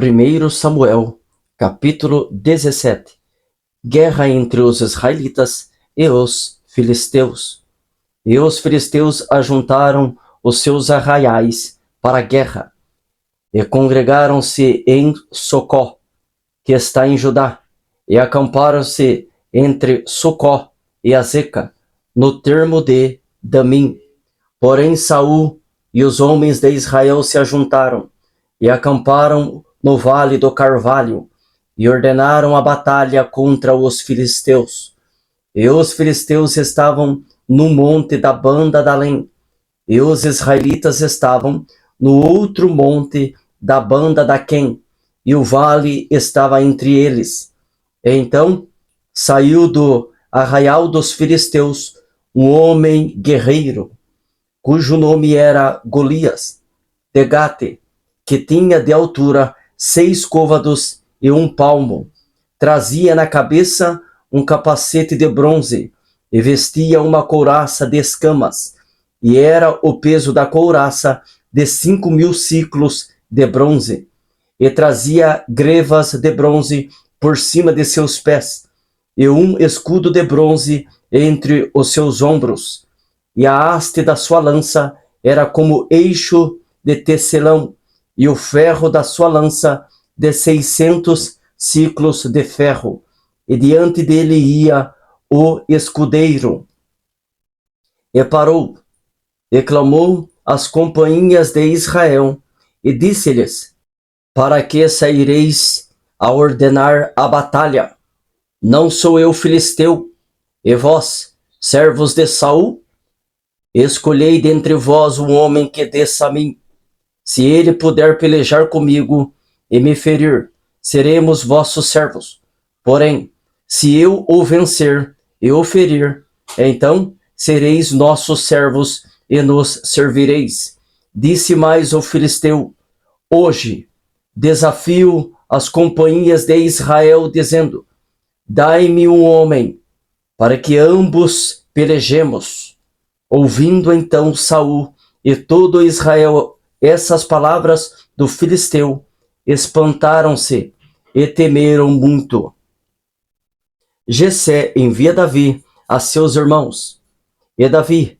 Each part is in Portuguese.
1 Samuel, capítulo 17. Guerra entre os israelitas e os filisteus. E os filisteus ajuntaram os seus arraiais para a guerra, e congregaram-se em Socó, que está em Judá, e acamparam-se entre Socó e Azeca, no termo de Damim. Porém Saul e os homens de Israel se ajuntaram, e acamparam no vale do Carvalho, e ordenaram a batalha contra os filisteus. E os filisteus estavam no monte da banda da Além, e os israelitas estavam no outro monte da banda da Quem, e o vale estava entre eles. E então saiu do arraial dos filisteus um homem guerreiro, cujo nome era Golias, de Gate, que tinha de altura 6 côvados e 1 palmo. Trazia na cabeça um capacete de bronze e vestia uma couraça de escamas, e era o peso da couraça de 5.000 siclos de bronze, e trazia grevas de bronze por cima de seus pés, e um escudo de bronze entre os seus ombros, e a haste da sua lança era como eixo de tecelão, e o ferro da sua lança de 600 ciclos de ferro, e diante dele ia o escudeiro. E parou, e clamou às companhias de Israel, e disse-lhes: para que saireis a ordenar a batalha? Não sou eu filisteu, e vós, servos de Saul? Escolhei dentre vós um homem que desça a mim. Se ele puder pelejar comigo e me ferir, seremos vossos servos. Porém, se eu o vencer e o ferir, então sereis nossos servos e nos servireis. Disse mais o filisteu: hoje desafio as companhias de Israel, dizendo: dai-me um homem, para que ambos pelejemos. Ouvindo então Saul e todo Israel essas palavras do filisteu, espantaram-se e temeram muito. Jessé envia Davi a seus irmãos. E Davi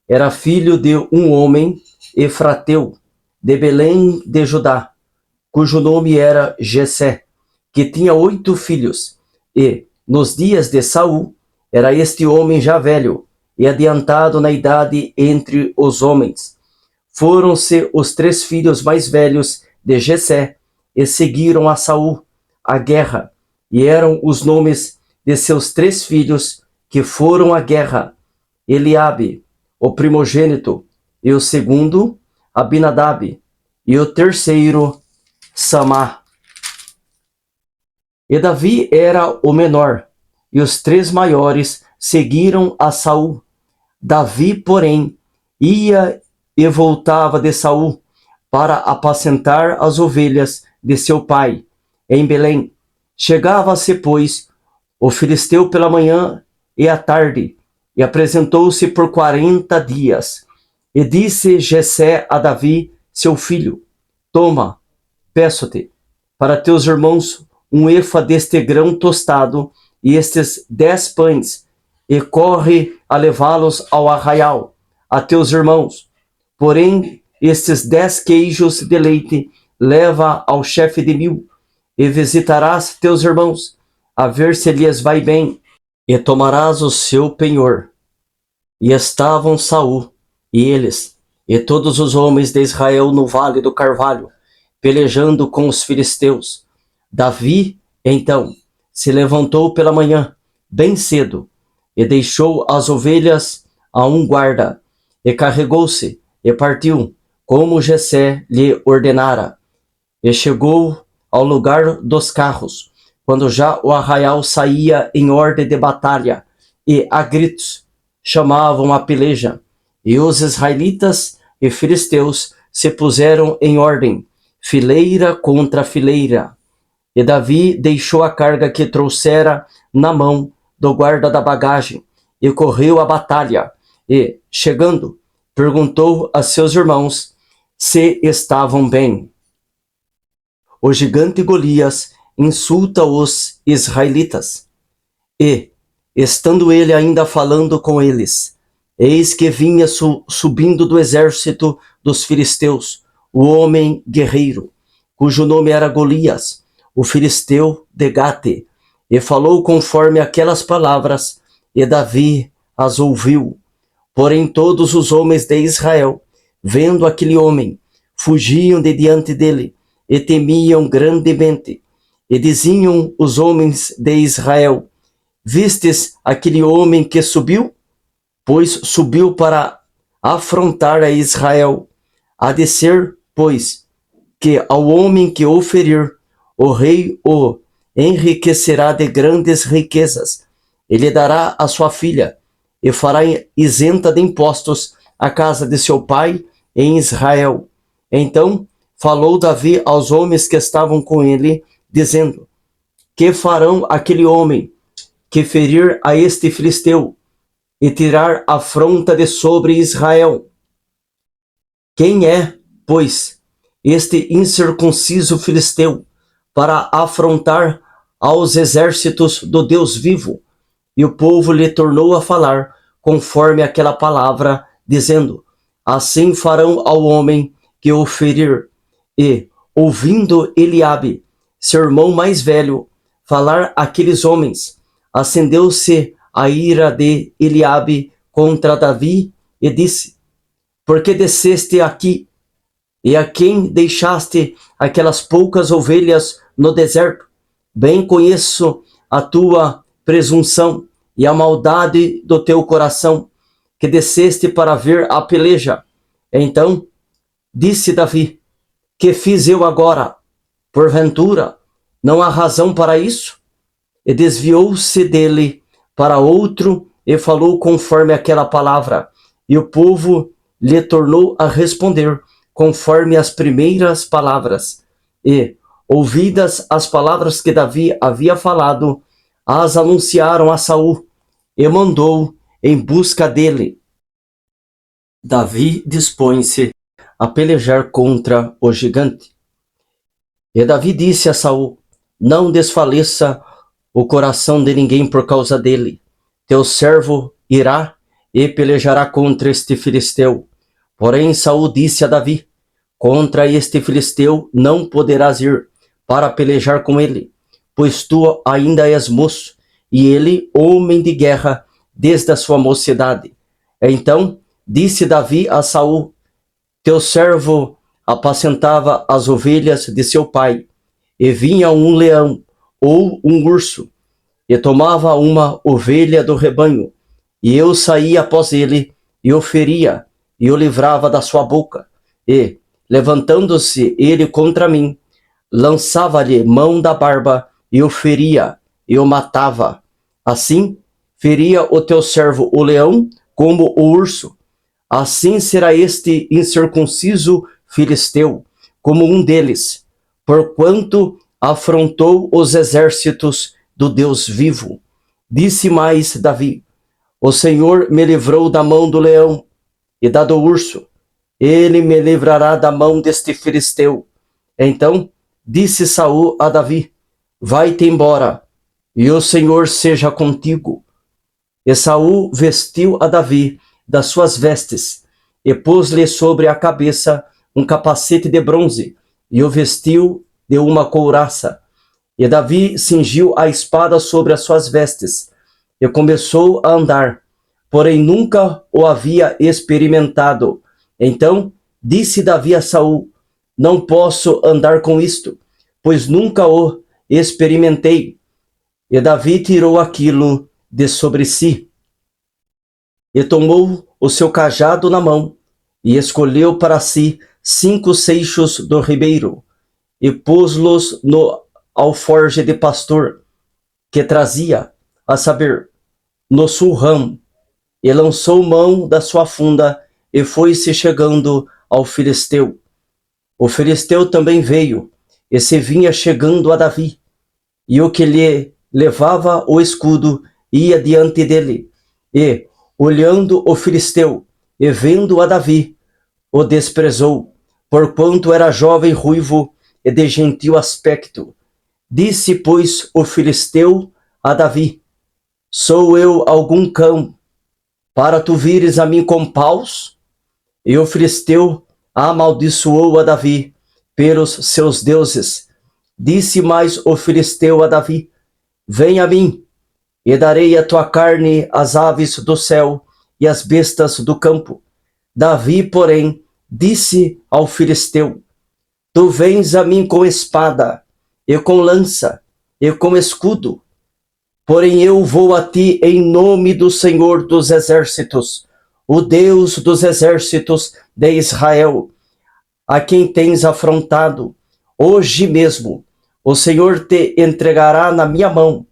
era filho de um homem efrateu, de Belém de Judá, cujo nome era Jessé, que tinha 8 filhos. E, nos dias de Saul, era este homem já velho e adiantado na idade entre os homens. Foram-se os 3 filhos mais velhos de Jessé e seguiram a Saul à guerra, e eram os nomes de seus 3 filhos que foram à guerra: Eliabe, o primogênito, e o segundo, Abinadab, e o terceiro, Samá. E Davi era o menor, e os 3 maiores seguiram a Saul. Davi, porém, ia e voltava de Saul para apacentar as ovelhas de seu pai em Belém. Chegava-se, pois, o filisteu pela manhã e à tarde, e apresentou-se por 40 dias. E disse Jessé a Davi, seu filho: toma, peço-te, para teus irmãos um efa deste grão tostado e estes 10 pães, e corre a levá-los ao arraial, a teus irmãos. Porém, estes 10 queijos de leite leva ao chefe de 1000, e visitarás teus irmãos, a ver se lhes vai bem, e tomarás o seu penhor. E estavam Saul e eles, e todos os homens de Israel no vale do Carvalho, pelejando com os filisteus. Davi, então, se levantou pela manhã, bem cedo, e deixou as ovelhas a um guarda, e carregou-se, e partiu, como Jessé lhe ordenara. E chegou ao lugar dos carros, quando já o arraial saía em ordem de batalha, e a gritos chamavam a peleja, e os israelitas e filisteus se puseram em ordem, fileira contra fileira. E Davi deixou a carga que trouxera na mão do guarda da bagagem, e correu à batalha, e, chegando, perguntou a seus irmãos se estavam bem. o gigante Golias insulta os israelitas. E, estando ele ainda falando com eles, eis que vinha subindo do exército dos filisteus o homem guerreiro, cujo nome era Golias, o filisteu de Gate, e falou conforme aquelas palavras, e Davi as ouviu. Porém todos os homens de Israel, vendo aquele homem, fugiam de diante dele, e temiam grandemente. E diziam os homens de Israel: vistes aquele homem que subiu? Pois subiu para afrontar a Israel. Há de ser, pois, que ao homem que o ferir, o rei o enriquecerá de grandes riquezas. Ele dará a sua filha, e fará isenta de impostos a casa de seu pai em Israel. Então falou Davi aos homens que estavam com ele, dizendo: que farão aquele homem que ferir a este filisteu e tirar a afronta de sobre Israel? Quem é, pois, este incircunciso filisteu para afrontar aos exércitos do Deus vivo? E o povo lhe tornou a falar conforme aquela palavra, dizendo: assim farão ao homem que o ferir. E, ouvindo Eliabe, seu irmão mais velho, falar aqueles homens, acendeu-se a ira de Eliabe contra Davi e disse: por que desceste aqui? E a quem deixaste aquelas poucas ovelhas no deserto? Bem conheço a tua presunção e a maldade do teu coração, que desceste para ver a peleja. Então disse Davi: que fiz eu agora? Porventura não há razão para isso? E desviou-se dele para outro e falou conforme aquela palavra. E o povo lhe tornou a responder conforme as primeiras palavras. E, ouvidas as palavras que Davi havia falado, as anunciaram a Saul, e mandou em busca dele. Davi dispõe-se a pelejar contra o gigante. E Davi disse a Saul: não desfaleça o coração de ninguém por causa dele. Teu servo irá e pelejará contra este filisteu. Porém Saul disse a Davi: contra este filisteu não poderás ir para pelejar com ele, pois tu ainda és moço, e ele homem de guerra desde a sua mocidade. Então disse Davi a Saul: teu servo apacentava as ovelhas de seu pai, e vinha um leão ou um urso, e tomava uma ovelha do rebanho, e eu saía após ele, e o feria, e o livrava da sua boca, e, levantando-se ele contra mim, lançava-lhe mão da barba, e o feria, e o matava. Assim feria o teu servo o leão como o urso. Assim será este incircunciso filisteu, como um deles, porquanto afrontou os exércitos do Deus vivo. Disse mais Davi: o Senhor me livrou da mão do leão e da do urso, ele me livrará da mão deste filisteu. Então disse Saul a Davi: vai-te embora, e o Senhor seja contigo. E Saul vestiu a Davi das suas vestes, e pôs-lhe sobre a cabeça um capacete de bronze, e o vestiu de uma couraça. E Davi cingiu a espada sobre as suas vestes, e começou a andar, porém nunca o havia experimentado. Então disse Davi a Saul: não posso andar com isto, pois nunca o experimentei. E Davi tirou aquilo de sobre si, e tomou o seu cajado na mão, e escolheu para si 5 seixos do ribeiro, e pôs-los no alforje de pastor que trazia, a saber, no surrão, e lançou mão da sua funda, e foi-se chegando ao filisteu. O filisteu também veio, e se vinha chegando a Davi, e o que lhe levava o escudo ia diante dele, e, olhando o filisteu, e vendo a Davi, o desprezou, porquanto era jovem ruivo, e de gentil aspecto. Disse, pois, o filisteu a Davi: sou eu algum cão, para tu vires a mim com paus? E o filisteu amaldiçoou a Davi pelos seus deuses. Disse mais o filisteu a Davi: vem a mim, e darei a tua carne às aves do céu e às bestas do campo. Davi, porém, disse ao filisteu: tu vens a mim com espada, e com lança, e com escudo. Porém eu vou a ti em nome do Senhor dos exércitos, o Deus dos exércitos de Israel, a quem tens afrontado. Hoje mesmo o Senhor te entregará na minha mão,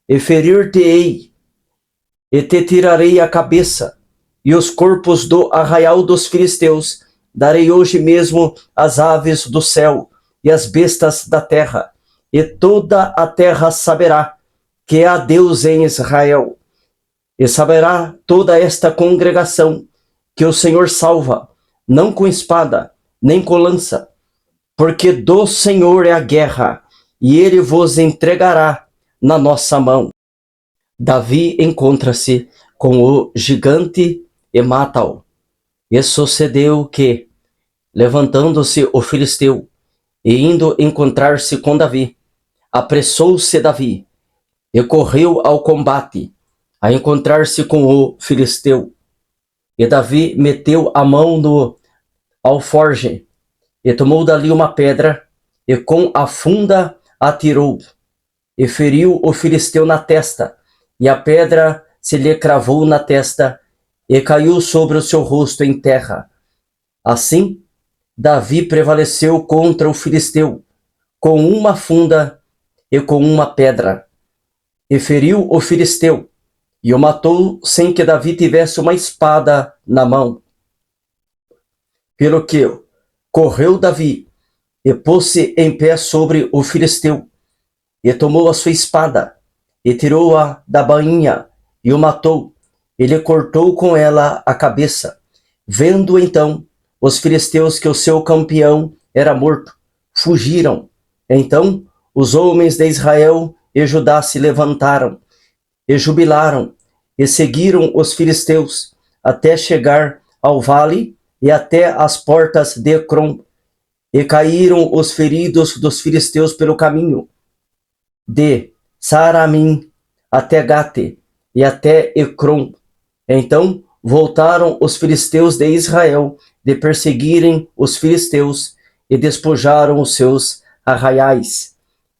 e ferir-te-ei, e te tirarei a cabeça, e os corpos do arraial dos filisteus darei hoje mesmo às aves do céu e às bestas da terra, e toda a terra saberá que há Deus em Israel. E saberá toda esta congregação que o Senhor salva, não com espada, nem com lança, porque do Senhor é a guerra, e ele vos entregará na nossa mão. Davi encontra-se com o gigante e mata-o. E sucedeu que, levantando-se o filisteu e indo encontrar-se com Davi, apressou-se Davi e correu ao combate, a encontrar-se com o filisteu. E Davi meteu a mão no alforje, e tomou dali uma pedra, e com a funda atirou, e feriu o filisteu na testa, e a pedra se lhe cravou na testa, e caiu sobre o seu rosto em terra. Assim, Davi prevaleceu contra o filisteu, com uma funda e com uma pedra, e feriu o filisteu, e o matou sem que Davi tivesse uma espada na mão. Pelo que correu Davi, e pôs-se em pé sobre o filisteu, e tomou a sua espada, e tirou-a da bainha, e o matou, e lhe cortou com ela a cabeça. Vendo então os filisteus que o seu campeão era morto, fugiram. Então os homens de Israel e Judá se levantaram, e jubilaram, e seguiram os filisteus, até chegar ao vale, e até as portas de Ecrom, e caíram os feridos dos filisteus pelo caminho, de Saramim até Gate, e até Ecrom. Então voltaram os filisteus de Israel de perseguirem os filisteus, e despojaram os seus arraiais.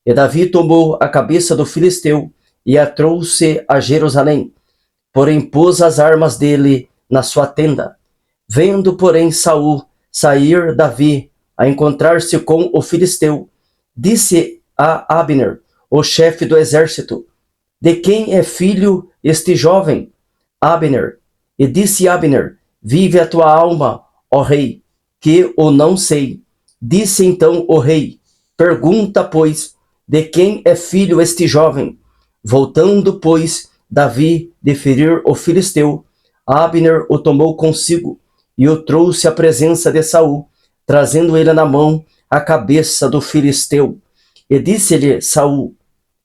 E Davi tomou a cabeça do filisteu, e a trouxe a Jerusalém, porém pôs as armas dele na sua tenda. Vendo, porém, Saul sair Davi a encontrar-se com o filisteu, disse a Abner, o chefe do exército: de quem é filho este jovem? Abner. E disse Abner: vive a tua alma, ó rei, que o não sei. Disse então o rei: pergunta, pois, de quem é filho este jovem? Voltando, pois, Davi de ferir o filisteu, Abner o tomou consigo e o trouxe à presença de Saul, trazendo ele na mão a cabeça do filisteu. E disse-lhe Saul: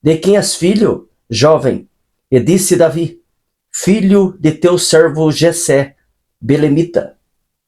de quem és filho, jovem? E disse Davi: filho de teu servo Jessé, belemita.